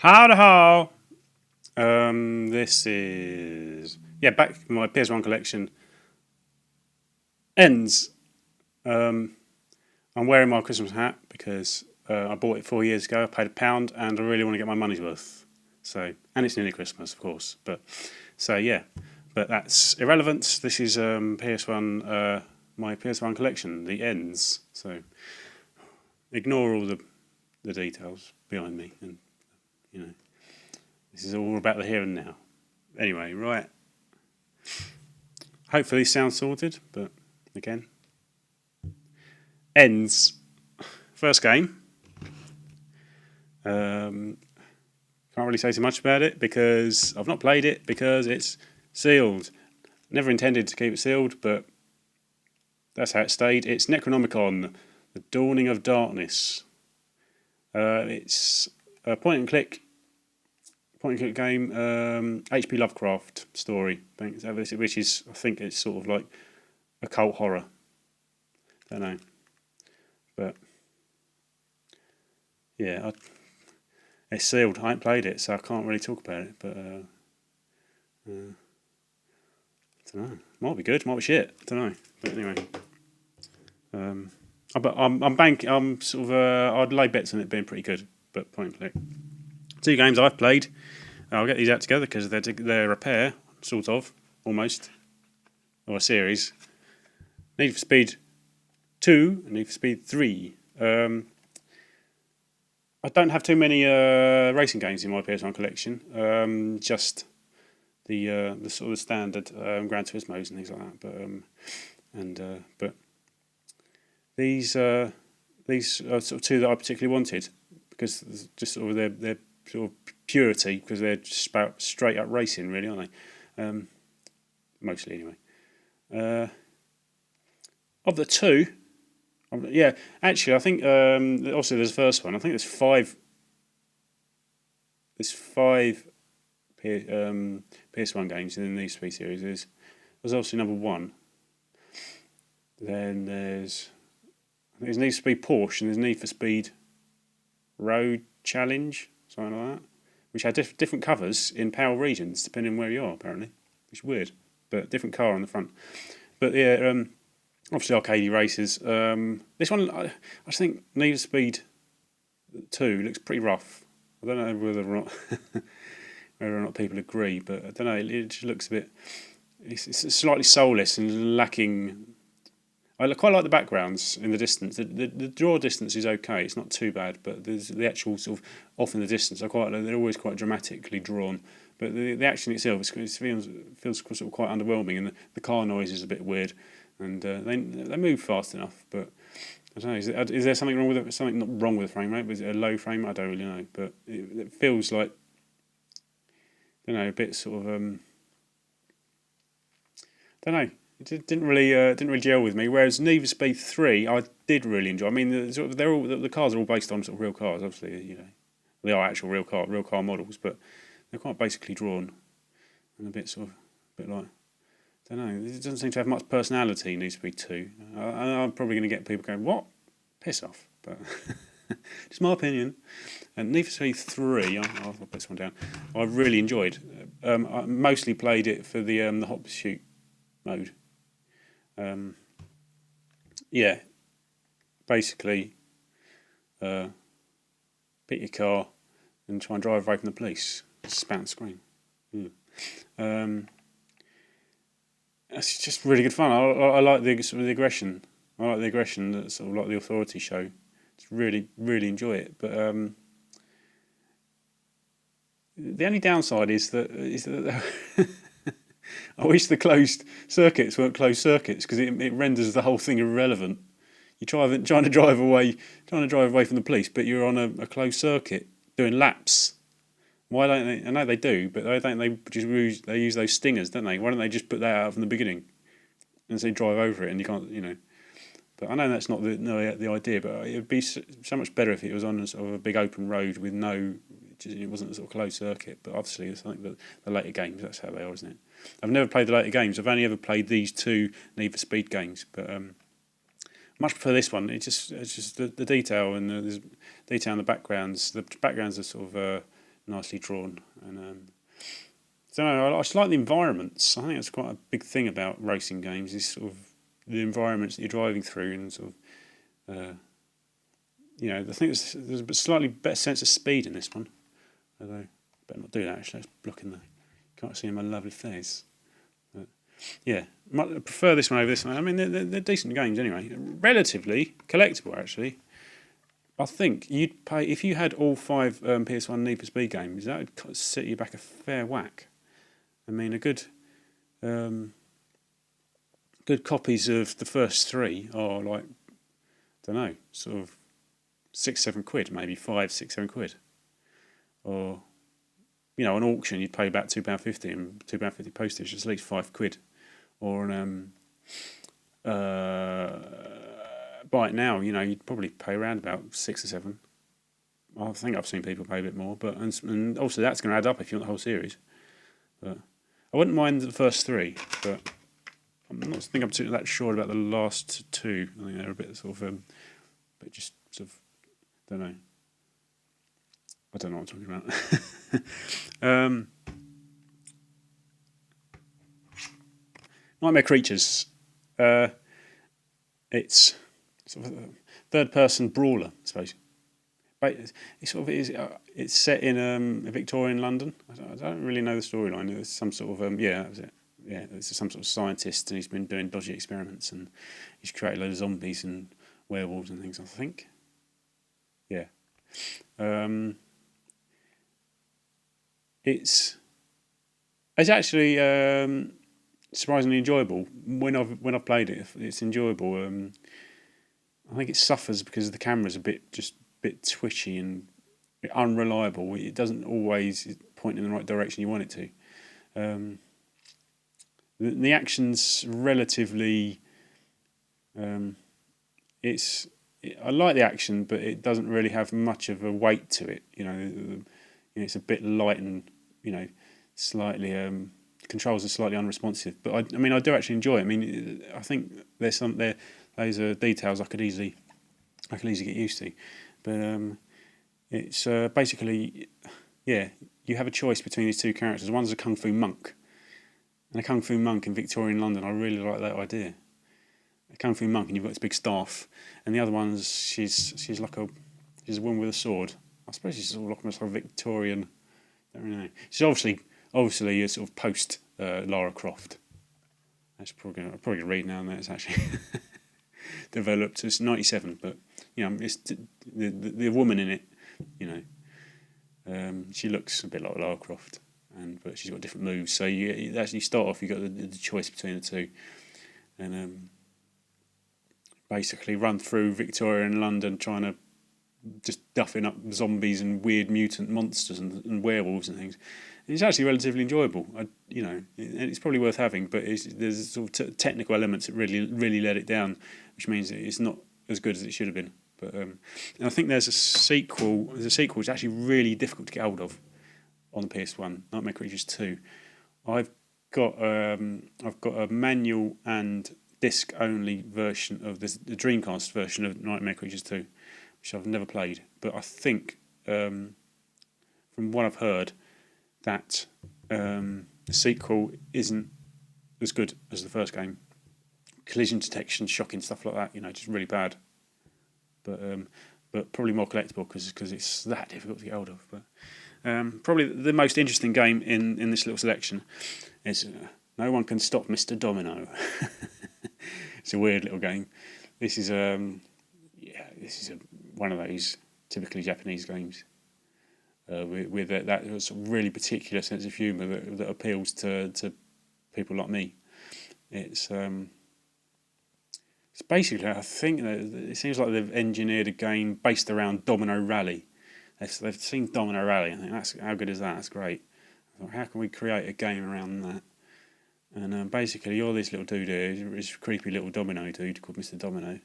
Howdy ho! This is back my PS1 collection ends. Um, I'm wearing my Christmas hat because I bought it 4 years ago. I paid £1, and I really want to get my money's worth. So, and it's nearly Christmas, of course. But that's irrelevant. This is PS1, my PS1 collection, the ends. So, ignore all the details behind me, and you know. This is all about the here and now. Anyway, right. Hopefully sound sorted, but again. Ends. First game. Can't really say too much about it because I've not played it because it's sealed. Never intended to keep it sealed, but that's how it stayed. It's Necronomicon, The Dawning of Darkness. It's a point and click game, H.P. Lovecraft story, which is, I think it's sort of like occult horror. Don't know, but yeah, it's sealed. I ain't played it, so I can't really talk about it. But I don't know. Might be good, might be shit. I don't know. But anyway, I'm sort of I'd lay bets on it being pretty good. But point and click. 2 games I've played. I'll get these out together because they're a pair, sort of, almost, or a series. Need for Speed 2 and Need for Speed 3. I don't have too many racing games in my PS1 collection. Just the sort of standard Gran Turismos and things like that. But these are sort of 2 that I particularly wanted because just sort of their sort of purity, because they're just about straight up racing, really, aren't they? Mostly, anyway. Of the 2, actually, I think also there's the first one. I think there's 5. There's 5 PS1 games in these 3 series. There's obviously number 1. Then there's Need for Speed Porsche, and there's Need for Speed Road Challenge, something like that, which had different covers in PAL regions depending on where you are, apparently, which is weird, but different car on the front. But yeah, obviously arcadey races. This one, I just think Need for Speed 2 looks pretty rough. I don't know whether or not people agree, but I don't know. It just looks a bit. It's slightly soulless and lacking. I quite like the backgrounds in the distance. The draw distance is okay; it's not too bad. But there's the actual sort of off in the distance. They're always quite dramatically drawn. But the action itself feels sort of quite underwhelming, and the car noise is a bit weird. And they move fast enough. But I don't know. Is there something wrong with it? Something not wrong with the frame rate? Was it a low frame? I don't really know. But it feels like, I don't know, a bit sort of don't know. It didn't really gel with me. Whereas Need for Speed 3, I did really enjoy. I mean, the cars are all based on sort of real cars. Obviously, they are actual real car models, but they're quite basically drawn and a bit like, I don't know. It doesn't seem to have much personality. Need for Speed 2. I'm probably going to get people going, "What? Piss off!" But just my opinion. And Need for Speed 3, I'll put this one down. I really enjoyed. I mostly played it for the hot pursuit mode. Basically, pick your car and try and drive away from the police. Spat and scream. It's just really good fun. I like the sort of the aggression. I like the aggression that sort of like the authority show. It's really enjoy it. But the only downside is that I wish the closed circuits weren't closed circuits because it renders the whole thing irrelevant. You're trying to drive away from the police, but you're on a closed circuit doing laps. Why don't they? I know they do, but why don't they just use those stingers, don't they? Why don't they just put that out from the beginning and say drive over it and you can't. But I know that's not the idea, but it would be so much better if it was on a sort of a big open road with it wasn't a sort of closed circuit. But obviously, it's something that the later games, that's how they are, isn't it? I've never played the later games. I've only ever played these 2 Need for Speed games, but much prefer this one. It's just the detail and there's detail in the backgrounds. The backgrounds are sort of nicely drawn. And I don't know, I just like the environments. I think that's quite a big thing about racing games, is sort of the environments that you're driving through, and sort of I think there's a slightly better sense of speed in this one. Although I better not do that, actually. It's blocking the, can't see my lovely face. But yeah, I prefer this one over this one. I mean, they're decent games anyway. Relatively collectible, actually. I think you'd pay, if you had all 5 PS1 Need for Speed games, that would set you back a fair whack. I mean, a good copies of the first 3 are like, I don't know, sort of £6-7, maybe £5-6-7. Or, an auction, you'd pay about £2.50 and £2.50 postage, it's at least £5. Or buy it now, you'd probably pay around about 6 or 7. I think I've seen people pay a bit more, but and also that's going to add up if you want the whole series. But I wouldn't mind the first 3, but I'm not think I'm too that sure about the last 2. I think they're a bit sort of, but just sort of, don't know. I don't know what I'm talking about. Nightmare Creatures. It's sort of a third-person brawler, I suppose. But it sort of is. It's set in Victorian London. I don't really know the storyline. It's some sort of that was it. Yeah, it's some sort of scientist, and he's been doing dodgy experiments, and he's created a load of zombies and werewolves and things, I think. Yeah. It's actually surprisingly enjoyable. When I've played it, it's enjoyable. I think it suffers because the camera's a bit twitchy and a bit unreliable. It doesn't always point in the right direction you want it to. The action's relatively. I like the action, but it doesn't really have much of a weight to it. It's a bit light and slightly controls are slightly unresponsive. But I do actually enjoy it. I mean, I think those are details I could easily get used to. But it's basically, you have a choice between these 2 characters. One's a kung fu monk, and a kung fu monk in Victorian London. I really like that idea. A kung fu monk, and you've got this big staff, and the other one's she's a woman with a sword. I suppose she's sort of like a Victorian. I don't really know. She's obviously a sort of post Lara Croft. That's probably gonna read now and that it's actually developed. It's 97, but it's the woman in it. She looks a bit like Lara Croft, but she's got different moves. So you actually start off. You got the choice between the 2, and basically run through Victorian London trying to just duffing up zombies and weird mutant monsters and werewolves and things. And it's actually relatively enjoyable. It's probably worth having, but there's sort of technical elements that really let it down, which means it's not as good as it should have been. But and I think there's a sequel. There's a sequel which is actually really difficult to get hold of on the PS1, Nightmare Creatures 2. I've got a manual and disc only version of the Dreamcast version of Nightmare Creatures 2. Which I've never played, but I think from what I've heard that the sequel isn't as good as the first game. Collision detection, shocking stuff like that, just really bad. But probably more collectible because it's that difficult to get hold of. But probably the most interesting game in this little selection is No One Can Stop Mr. Domino. It's a weird little game. This is one of those typically Japanese games with that sort of really particular sense of humour that appeals to people like me. It's basically, I think it seems like they've engineered a game based around Domino Rally. They've seen Domino Rally. I think how good is that? That's great. How can we create a game around that? And basically, you're this little dude here, this creepy little domino dude called Mr. Domino.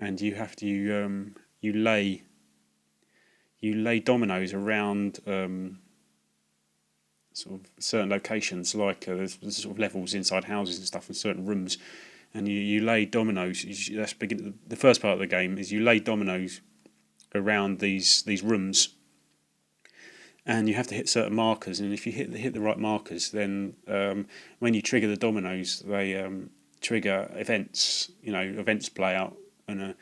And you have to you lay dominoes around sort of certain locations, like there's sort of levels inside houses and stuff, and certain rooms, and you lay dominoes. The first part of the game is you lay dominoes around these rooms, and you have to hit certain markers. And if you hit the right markers, then when you trigger the dominoes, they trigger events. Events play out, and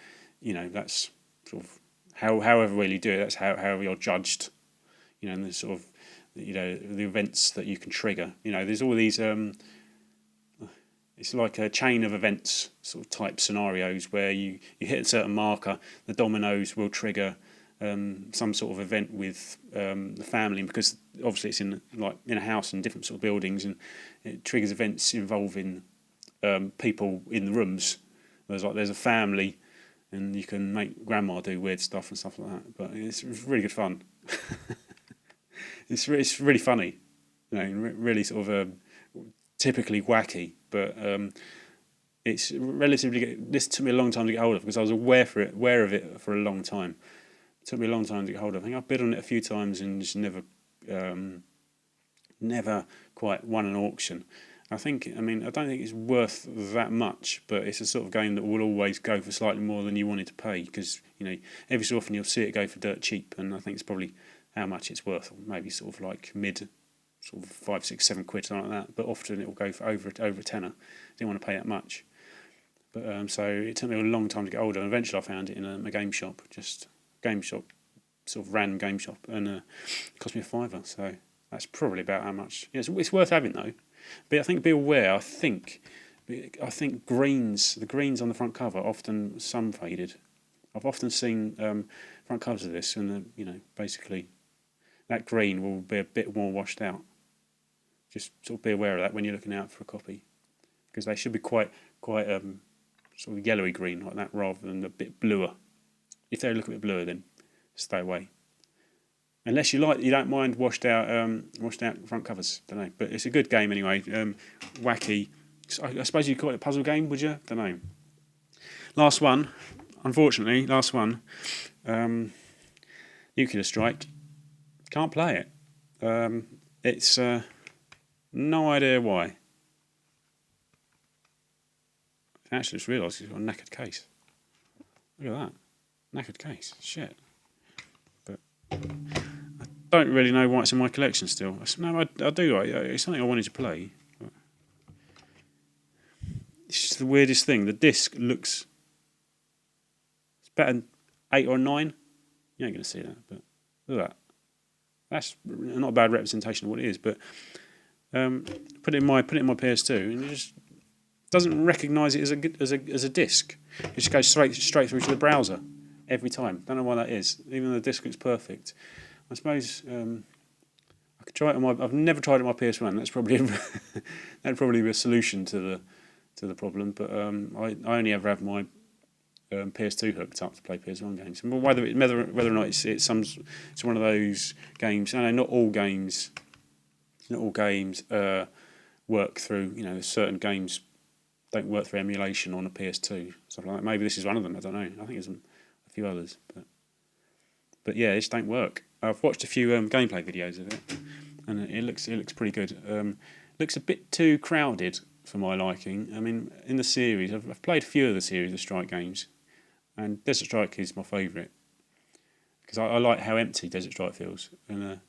that's sort of however well you do it. That's how you're judged. And the sort of the events that you can trigger. There's all these. It's like a chain of events sort of type scenarios where you hit a certain marker, the dominoes will trigger some sort of event with the family, because obviously it's in a house and different sort of buildings, and it triggers events involving people in the rooms. There's a family, and you can make grandma do weird stuff and stuff like that. But it's really good fun. It's really funny, really sort of typically wacky, but it's relatively. This took me a long time to get hold of, because I was aware of it for a long time. It took me a long time to get hold of. I think I've bid on it a few times and just never quite won an auction. I don't think it's worth that much, but it's a sort of game that will always go for slightly more than you wanted to pay, because every so often you'll see it go for dirt cheap, and I think it's probably how much it's worth, maybe sort of like mid, sort of 5, 6, 7 quid, something like that. But often it will go for over a tenner. Didn't want to pay that much, but so it took me a long time to get hold of. And eventually, I found it in a game shop, sort of random game shop, and it cost me £5. So that's probably about how much. Yeah, it's worth having though. But I think be aware. I think the greens on the front cover often some faded. I've often seen front covers of this, and basically that green will be a bit more washed out. Just sort of be aware of that when you're looking out for a copy, because they should be quite sort of yellowy green like that, rather than a bit bluer. If they look a bit bluer, then stay away. Unless you don't mind washed out front covers. Don't know, but it's a good game anyway. Wacky. I suppose you'd call it a puzzle game, would you? Don't know. Last one. Nuclear Strike. Can't play it. It's no idea why. Actually, just realised he's got a knackered case. Look at that. Knackered case. Shit. But I don't really know why it's in my collection still. No, I do. It's something I wanted to play. It's just the weirdest thing. The disc looks... It's better than 8 or 9. You ain't going to see that, but look at that. That's not a bad representation of what it is, but put it in my PS2, and it just doesn't recognise it as a disc. It just goes straight through to the browser every time. Don't know why that is. Even though the disc looks perfect. I suppose I could try it on my. I've never tried it on my PS1. That's probably that'd probably be a solution to the problem. But I only ever have my PS2 hooked up to play PS1 games. And whether or not it's one of those games. I know not all games work through. Certain games don't work through emulation on a PS2, stuff like that. Maybe this is one of them. I don't know. I think there's a few others, but yeah, it just don't work. I've watched a few gameplay videos of it, and it looks pretty good. Looks a bit too crowded for my liking. I mean, in the series, I've played a few of the series of Strike games, and Desert Strike is my favourite because I like how empty Desert Strike feels. And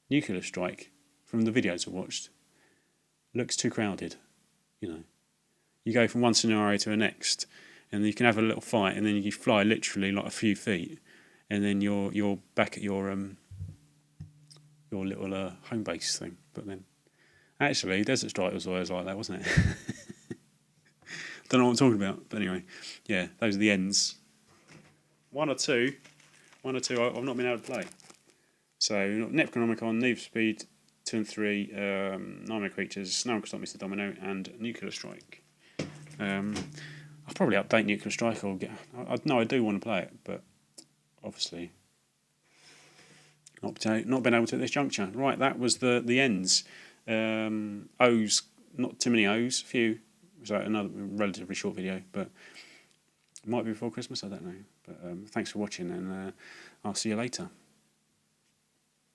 Nuclear Strike, from the videos I watched, looks too crowded. You go from one scenario to the next, and you can have a little fight, and then you fly literally like a few feet, and then you're back at your little home base thing. But then, actually, Desert Strike was always like that, wasn't it? Don't know what I'm talking about, but anyway, yeah, those are the ends. One or two I've not been able to play. So, Necronomicon, Need for Speed 2 and 3, Nightmare Creatures, No One Can Stop Mr. Domino, and Nuclear Strike. I'll probably update Nuclear Strike. I do want to play it, but obviously not been able to at this juncture. Right, that was the ends. O's, not too many O's, a few. So another relatively short video, but it might be before Christmas, I don't know. But thanks for watching, and I'll see you later.